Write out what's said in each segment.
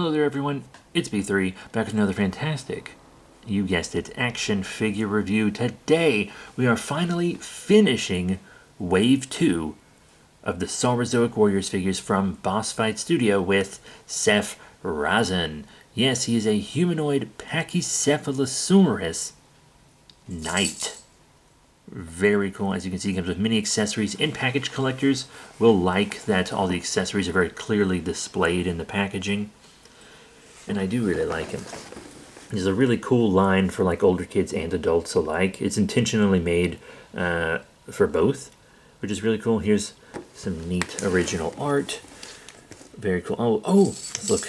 Hello there everyone, it's B3, back with another fantastic, you guessed it, action figure review. Today, we are finally finishing Wave 2 of the Saurozoic Warriors figures from Boss Fight Studio with Seph Rasan. Yes, he is a humanoid Pachycephalosaurus knight. Very cool. As you can see, he comes with many accessories. In package collectors will like that all the accessories are very clearly displayed in the packaging. And I do really like him. He's a really cool line for like older kids and adults alike. It's intentionally made for both, which is really cool. Here's some neat original art. Very cool. Oh, let's look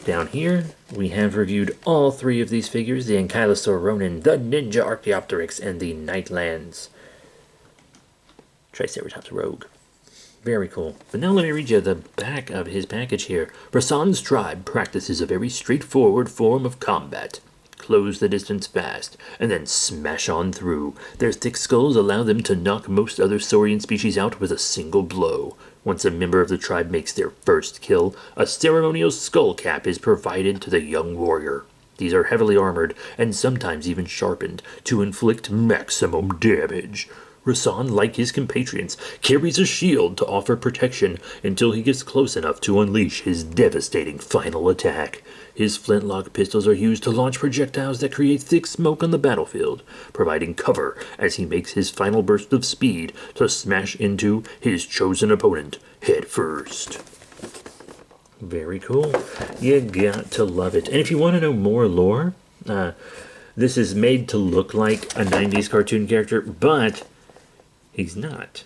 down here. We have reviewed all three of these figures: the Ankylosaur Ronin, the Ninja Archaeopteryx, and the Nightlands Triceratops Rogue. Very cool. But now let me read you the back of his package here. Rasan's tribe practices a very straightforward form of combat. Close the distance fast, and then smash on through. Their thick skulls allow them to knock most other saurian species out with a single blow. Once a member of the tribe makes their first kill, a ceremonial skull cap is provided to the young warrior. These are heavily armored, and sometimes even sharpened, to inflict maximum damage. Rasan, like his compatriots, carries a shield to offer protection until he gets close enough to unleash his devastating final attack. His flintlock pistols are used to launch projectiles that create thick smoke on the battlefield, providing cover as he makes his final burst of speed to smash into his chosen opponent head first. Very cool. You got to love it. And if you want to know more lore, this is made to look like a 90s cartoon character, but he's not.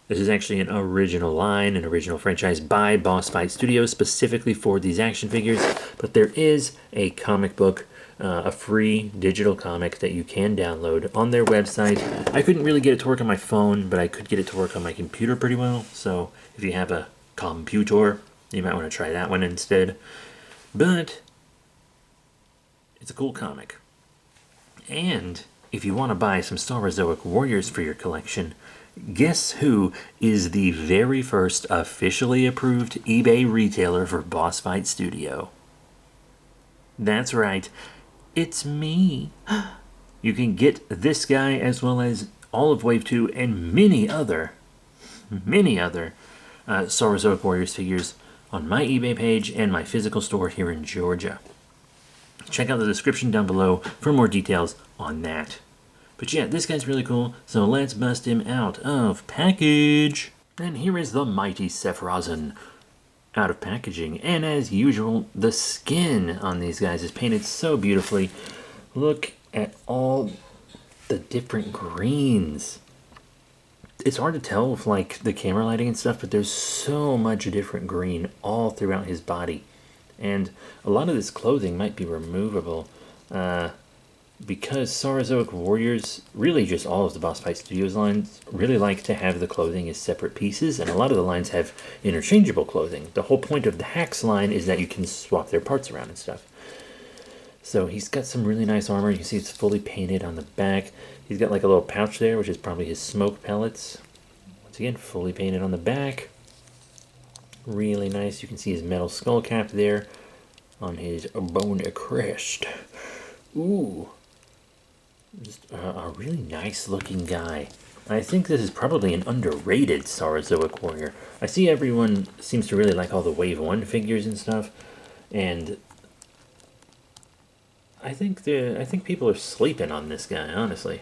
This is actually an original line, an original franchise by Boss Fight Studios specifically for these action figures. But there is a comic book, a free digital comic that you can download on their website. I couldn't really get it to work on my phone, but I could get it to work on my computer pretty well. So if you have a computer, you might want to try that one instead. But it's a cool comic. And if you want to buy some Saurozoic Warriors for your collection, guess who is the very first officially approved eBay retailer for Boss Fight Studio? That's right, it's me. You can get this guy as well as all of Wave 2 and many other Saurozoic Warriors figures on my eBay page and my physical store here in Georgia. Check out the description down below for more details on that. But yeah, this guy's really cool, so let's bust him out of package. And here is the mighty Seph Rasan out of packaging. And as usual, the skin on these guys is painted so beautifully. Look at all the different greens. It's hard to tell with like the camera lighting and stuff, but there's so much different green all throughout his body. And a lot of this clothing might be removable. Because Saurozoic Warriors, really just all of the Boss Fight Studios lines, really like to have the clothing as separate pieces, and a lot of the lines have interchangeable clothing. The whole point of the Hacks line is that you can swap their parts around and stuff. So he's got some really nice armor. You can see it's fully painted on the back. He's got like a little pouch there, which is probably his smoke pellets. Once again, fully painted on the back. Really nice. You can see his metal skull cap there on his bone crest. Ooh. Just a really nice looking guy. I think this is probably an underrated Saurozoic Warrior. I see everyone seems to really like all the Wave 1 figures and stuff, and I think people are sleeping on this guy, honestly.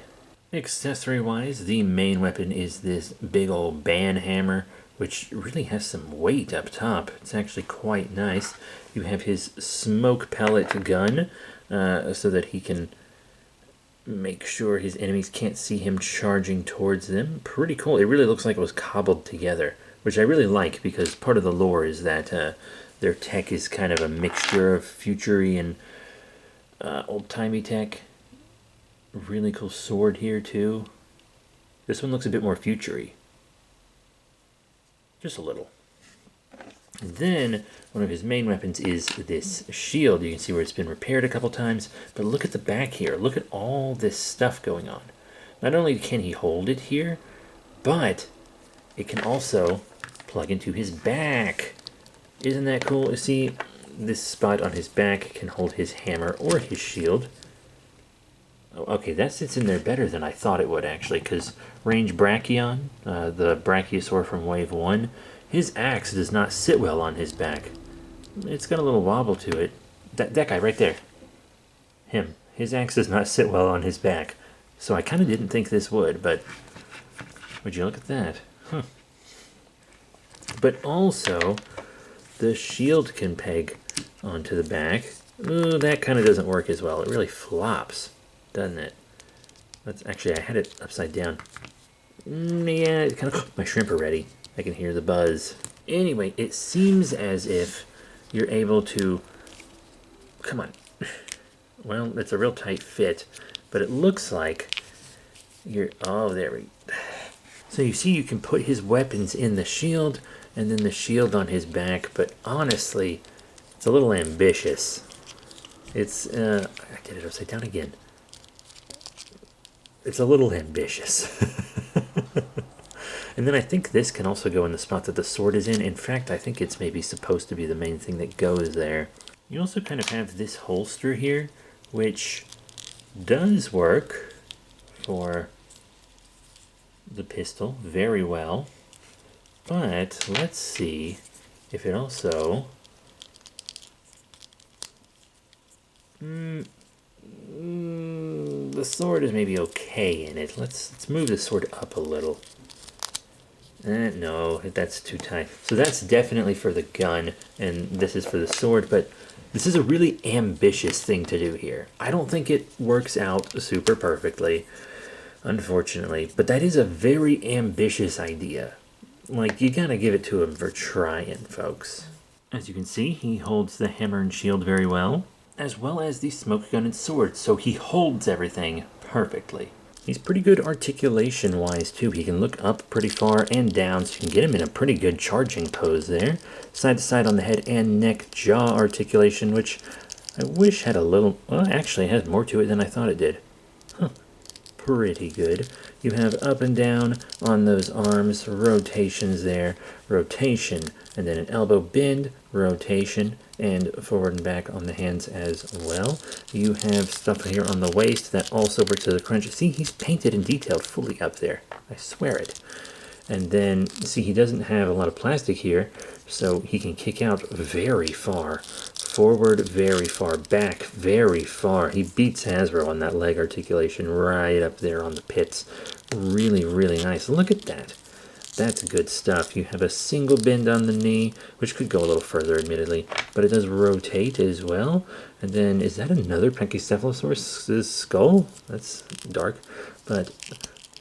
Accessory-wise, the main weapon is this big old ban hammer, which really has some weight up top. It's actually quite nice. You have his smoke pellet gun, so that he can make sure his enemies can't see him charging towards them. Pretty cool. It really looks like it was cobbled together, which I really like because part of the lore is that their tech is kind of a mixture of futury and old-timey tech. Really cool sword here too. This one looks a bit more futury. Just a little. And then one of his main weapons is this shield. You can see where it's been repaired a couple times, but look at the back here. Look at all this stuff going on. Not only can he hold it here, but it can also plug into his back. Isn't that cool? You see, this spot on his back can hold his hammer or his shield. Oh, okay, that sits in there better than I thought it would, actually, because Range Brachion, the Brachiosaur from Wave 1, his axe does not sit well on his back. It's got a little wobble to it. That guy right there. Him. His axe does not sit well on his back. So I kind of didn't think this would, but would you look at that? Huh. But also, the shield can peg onto the back. Ooh, that kind of doesn't work as well. It really flops, doesn't it? That's actually, I had it upside down. Yeah, it kind of. My shrimp are ready. I can hear the buzz. Anyway, it seems as if you're able to. Come on. Well, it's a real tight fit, but it looks like you're. Oh, there we. So you see, you can put his weapons in the shield, and then the shield on his back. But honestly, it's a little ambitious. It's. I did it upside down again. It's a little ambitious. And then I think this can also go in the spot that the sword is in. In fact, I think it's maybe supposed to be the main thing that goes there. You also kind of have this holster here, which does work for the pistol very well. But let's see if it also... the sword is maybe okay in it. Let's move the sword up a little. No, that's too tight. So that's definitely for the gun, and this is for the sword, but this is a really ambitious thing to do here. I don't think it works out super perfectly, unfortunately, but that is a very ambitious idea. Like, you gotta give it to him for trying, folks. As you can see, he holds the hammer and shield very well as the smoke gun and sword, so he holds everything perfectly. He's pretty good articulation-wise, too. He can look up pretty far and down, so you can get him in a pretty good charging pose there. Side to side on the head and neck, jaw articulation, which I wish had a little... Well, actually, it has more to it than I thought it did. Huh. Pretty good. You have up and down on those arms, rotations there, rotation, and then an elbow bend, rotation, and forward and back on the hands as well. You have stuff here on the waist that also works as a crunch. See, he's painted and detailed fully up there. I swear it. And then, see, he doesn't have a lot of plastic here, so he can kick out very far. Forward very far, back very far. He beats Hasbro on that leg articulation right up there on the pits. Really, really nice. Look at that. That's good stuff. You have a single bend on the knee, which could go a little further, admittedly, but it does rotate as well. And then, is that another Pachycephalosaurus' skull? That's dark. But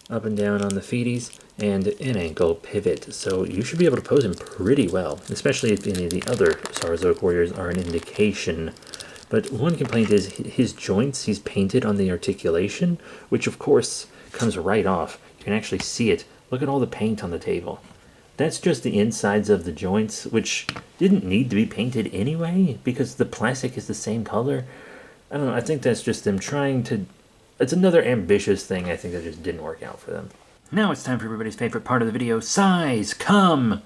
up and down on the feeties, and an ankle pivot. So you should be able to pose him pretty well, especially if any of the other Saurozoic warriors are an indication. But one complaint is his joints, he's painted on the articulation, which of course comes right off. You can actually see it. Look at all the paint on the table. That's just the insides of the joints, which didn't need to be painted anyway, because the plastic is the same color. I don't know, I think that's just them trying to... It's another ambitious thing I think that just didn't work out for them. Now it's time for everybody's favorite part of the video, size, come!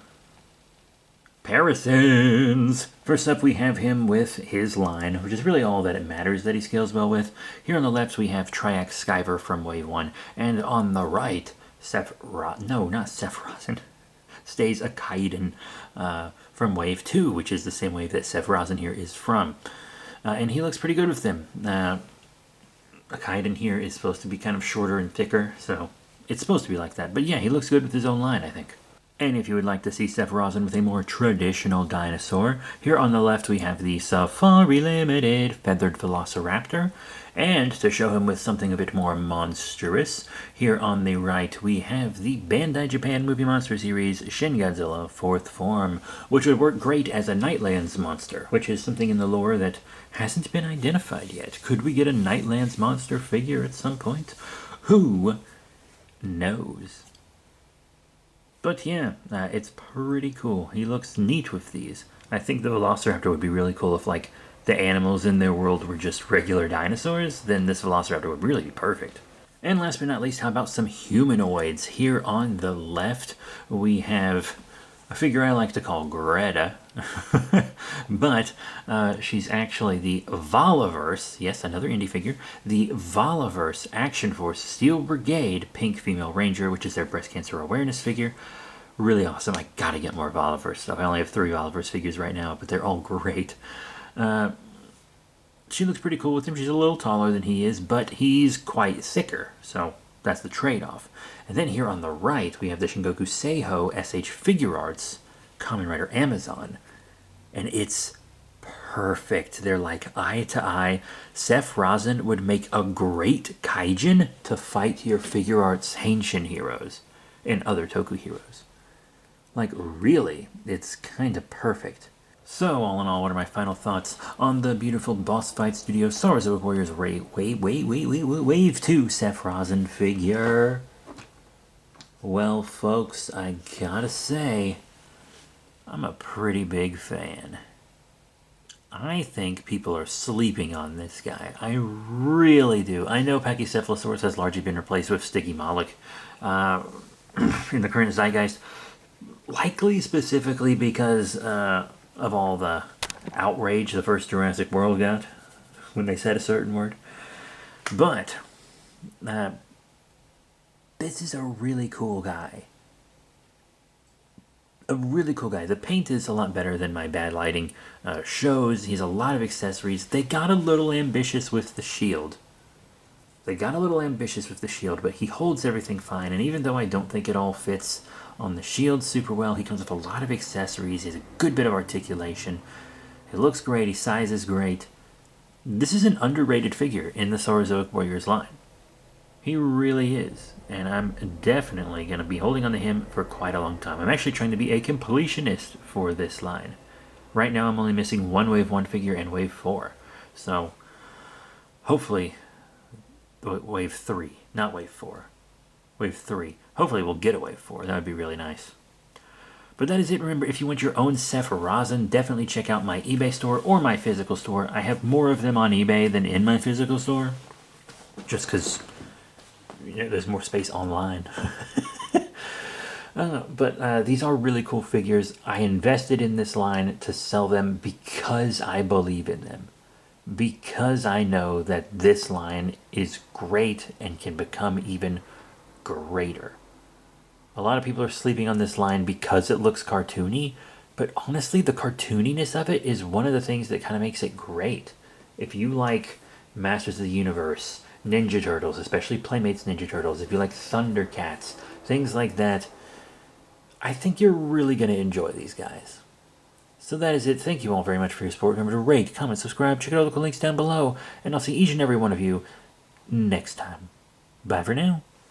Comparisons! First up, we have him with his line, which is really all that it matters that he scales well with. Here on the left, we have Triax Skyver from Wave 1, and on the right, Seph Rasan, stays a Kaiden from Wave 2, which is the same wave that Seph Rasan here is from. And he looks pretty good with them. A Kaiden here is supposed to be kind of shorter and thicker, so it's supposed to be like that. But yeah, he looks good with his own line, I think. And if you would like to see Seph Rasan with a more traditional dinosaur, here on the left we have the Safari Limited Feathered Velociraptor. And to show him with something a bit more monstrous, here on the right we have the Bandai Japan Movie Monster Series Shin Godzilla 4th Form, which would work great as a Nightlands monster, which is something in the lore that hasn't been identified yet. Could we get a Nightlands monster figure at some point? Who knows? But yeah, it's pretty cool. He looks neat with these. I think the Velociraptor would be really cool if, like, the animals in their world were just regular dinosaurs. Then this Velociraptor would really be perfect. And last but not least, how about some humanoids? Here on the left, we have a figure I like to call Greta. But she's actually the Voliverse, yes, another indie figure, the Voliverse Action Force Steel Brigade Pink Female Ranger, which is their breast cancer awareness figure. Really awesome. I gotta get more Voliverse stuff. I only have 3 Voliverse figures right now, but they're all great. She looks pretty cool with him. She's a little taller than he is, but he's quite thicker, so that's the trade-off. And then here on the right, we have the Shingoku Seiho SH Figure Arts Kamen Rider Amazon. And it's perfect. They're like eye to eye. Seph Rasan would make a great kaijin to fight your Figure Arts Henshin heroes and other Toku heroes. Like, really, it's kind of perfect. So, all in all, what are my final thoughts on the beautiful Boss Fight Studio Saurozoic Warriors Wave 2 Seph Rasan figure? Well, folks, I gotta say, I'm a pretty big fan. I think people are sleeping on this guy. I really do. I know Pachycephalosaurus has largely been replaced with Sticky Moloch in the current zeitgeist, likely specifically because of all the outrage the first Jurassic World got when they said a certain word. But this is a really cool guy. A really cool guy. The paint is a lot better than my bad lighting shows. He has a lot of accessories. They got a little ambitious with the shield. But he holds everything fine. And even though I don't think it all fits on the shield super well, he comes with a lot of accessories. He has a good bit of articulation. He looks great. He sizes great. This is an underrated figure in the Saurozoic Warriors line. He really is. And I'm definitely going to be holding on to him for quite a long time. I'm actually trying to be a completionist for this line. Right now I'm only missing one Wave 1 figure and Wave 4. So, hopefully, Wave 3, not Wave 4. Wave 3. Hopefully we'll get a Wave 4. That would be really nice. But that is it. Remember, if you want your own Seph Rasan, definitely check out my eBay store or my physical store. I have more of them on eBay than in my physical store. Just because there's more space online. But these are really cool figures. I invested in this line to sell them because I believe in them. Because I know that this line is great and can become even greater. A lot of people are sleeping on this line because it looks cartoony, but honestly, the cartooniness of it is one of the things that kind of makes it great. If you like Masters of the Universe, Ninja Turtles, especially Playmates Ninja Turtles, if you like Thundercats, things like that, I think you're really going to enjoy these guys. So that is it. Thank you all very much for your support. Remember to rate, comment, subscribe, check out all the cool links down below, and I'll see each and every one of you next time. Bye for now.